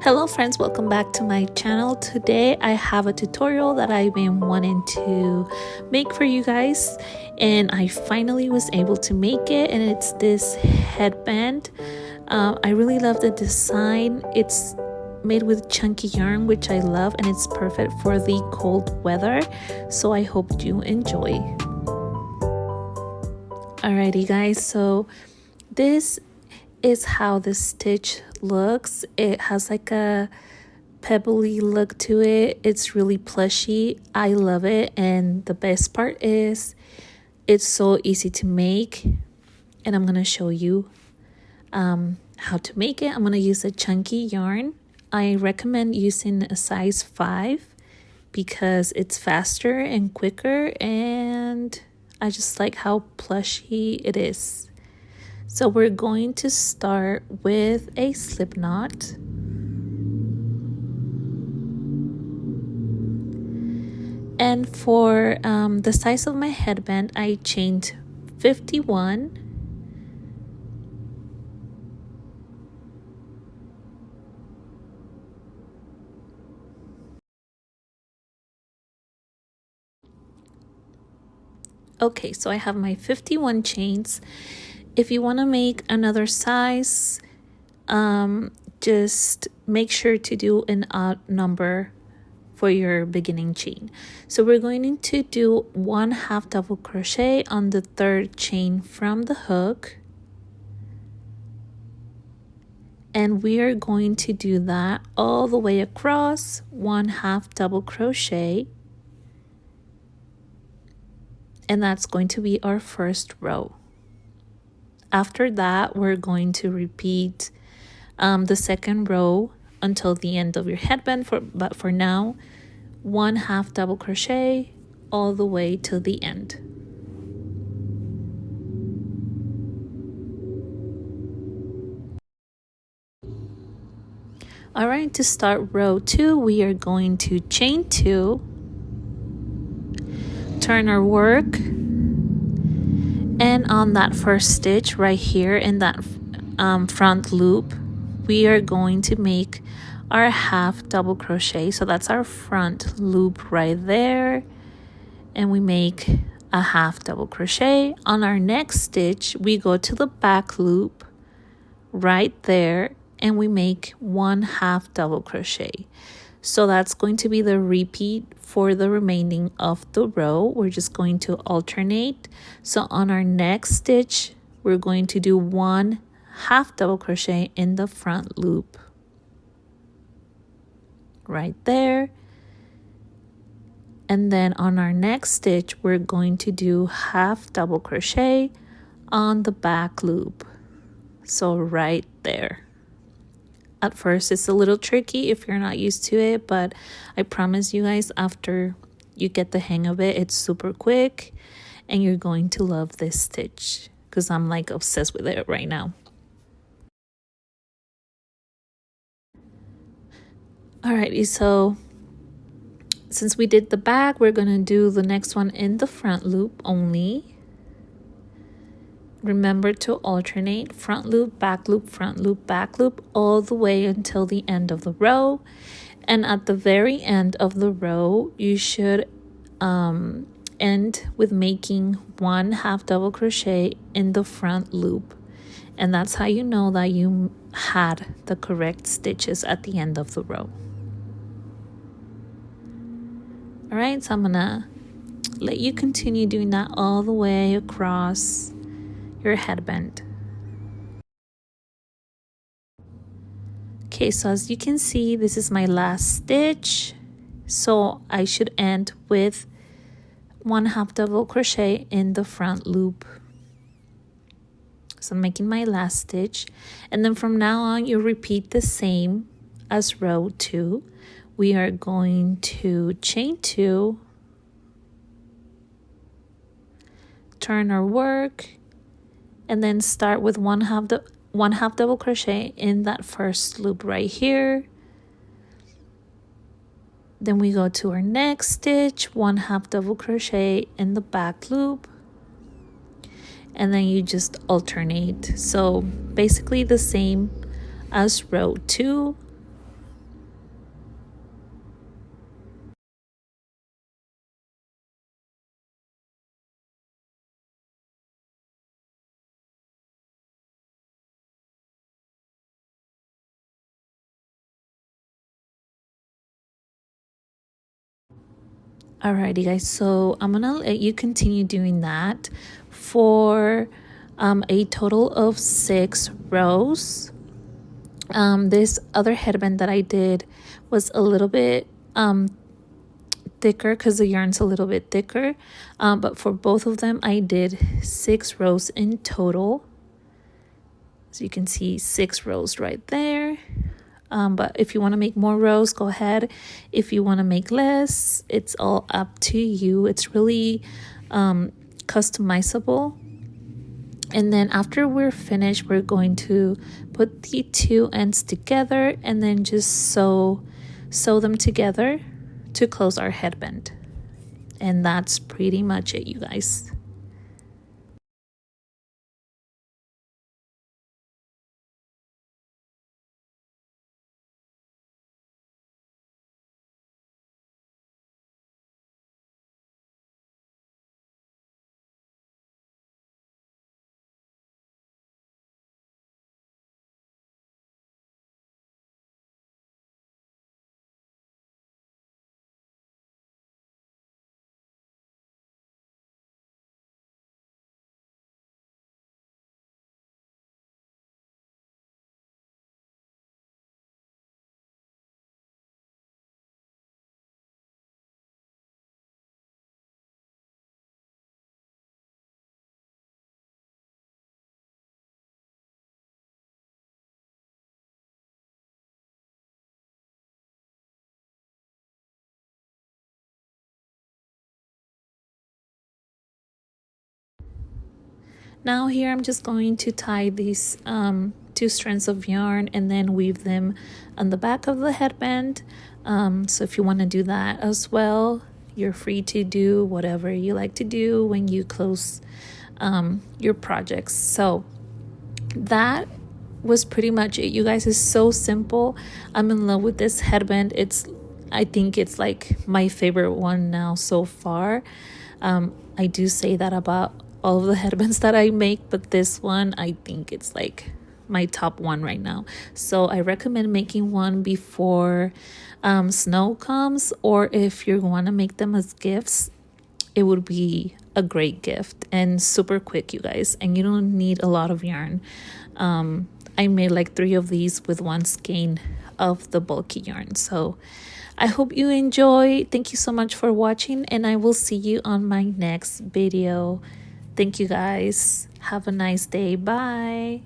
Hello friends, welcome back to my channel. Today I have a tutorial that I've been wanting to make for you guys, and I finally was able to make it, and it's this headband. I really love the design. It's made with chunky yarn, which I love, and it's perfect for the cold weather, so I hope you enjoy. Alrighty guys, so this is how the stitch looks. It has like a pebbly look to it. It's really plushy. I love it, and the best part is it's so easy to make, and I'm gonna show you how to make it. I'm gonna use a chunky yarn. I recommend using a size 5 because it's faster and quicker, and I just like how plushy it is. So we're going to start with a slip knot. And for the size of my headband, I chained 51. Okay, so I have my 51 chains. If you want to make another size, just make sure to do an odd number for your beginning chain. So we're going to do 1/2 double crochet on the 3rd chain from the hook, and we are going to do that all the way across, 1/2 double crochet, and that's going to be our first row. After that, we're going to repeat the 2nd row until the end of your headband, but for now, 1/2 double crochet all the way to the end. All right, to start row 2, we are going to chain 2, turn our work, and on that first stitch right here in that front loop, we are going to make our 1/2 double crochet. So that's our front loop right there, and we make a 1/2 double crochet. On our next stitch, we go to the back loop right there, and we make 1/2 double crochet. So that's going to be the repeat for the remaining of the row. We're just going to alternate. So on our next stitch, we're going to do 1/2 double crochet in the front loop right there. And then on our next stitch, we're going to do 1/2 double crochet on the back loop. So right there. At first, it's a little tricky if you're not used to it, but I promise you guys, after you get the hang of it, it's super quick, and you're going to love this stitch because I'm like obsessed with it right now. Alrighty, so since we did the back, we're gonna do the next one in the front loop only. Remember to alternate front loop, back loop, front loop, back loop, all the way until the end of the row. And at the very end of the row, you should end with making 1/2 double crochet in the front loop. And that's how you know that you had the correct stitches at the end of the row. All right, so I'm gonna let you continue doing that all the way across your headband. Okay, so as you can see, this is my last stitch, so I should end with 1/2 double crochet in the front loop. So I'm making my last stitch, and then from now on you repeat the same as row 2. We are going to chain 2, turn our work, and then start with 1/2 double crochet in that first loop right here. Then we go to our next stitch, 1/2 double crochet in the back loop, and then you just alternate. So basically the same as row 2, Alrighty guys, so I'm gonna let you continue doing that for a total of 6 rows. This other headband that I did was a little bit thicker because the yarn's a little bit thicker, but for both of them I did 6 rows in total. So you can see 6 rows right there. But if you want to make more rows, go ahead. If you want to make less, it's all up to you. It's really customizable. And then after we're finished, we're going to put the 2 ends together and then just sew them together to close our headband. And that's pretty much it, you guys. Now here I'm just going to tie these 2 strands of yarn and then weave them on the back of the headband. So if you want to do that as well, you're free to do whatever you like to do when you close your projects. So that was pretty much it, you guys. It's so simple. I'm in love with this headband. I think it's like my favorite one now so far. I do say that about all of the headbands that I make, but this one I think it's like my top one right now. So I recommend making one before snow comes, or if you want to make them as gifts, it would be a great gift and super quick, you guys, and you don't need a lot of yarn. I made like 3 of these with 1 skein of the bulky yarn. So I hope you enjoy. Thank you so much for watching, and I will see you on my next video. Thank you guys. Have a nice day. Bye.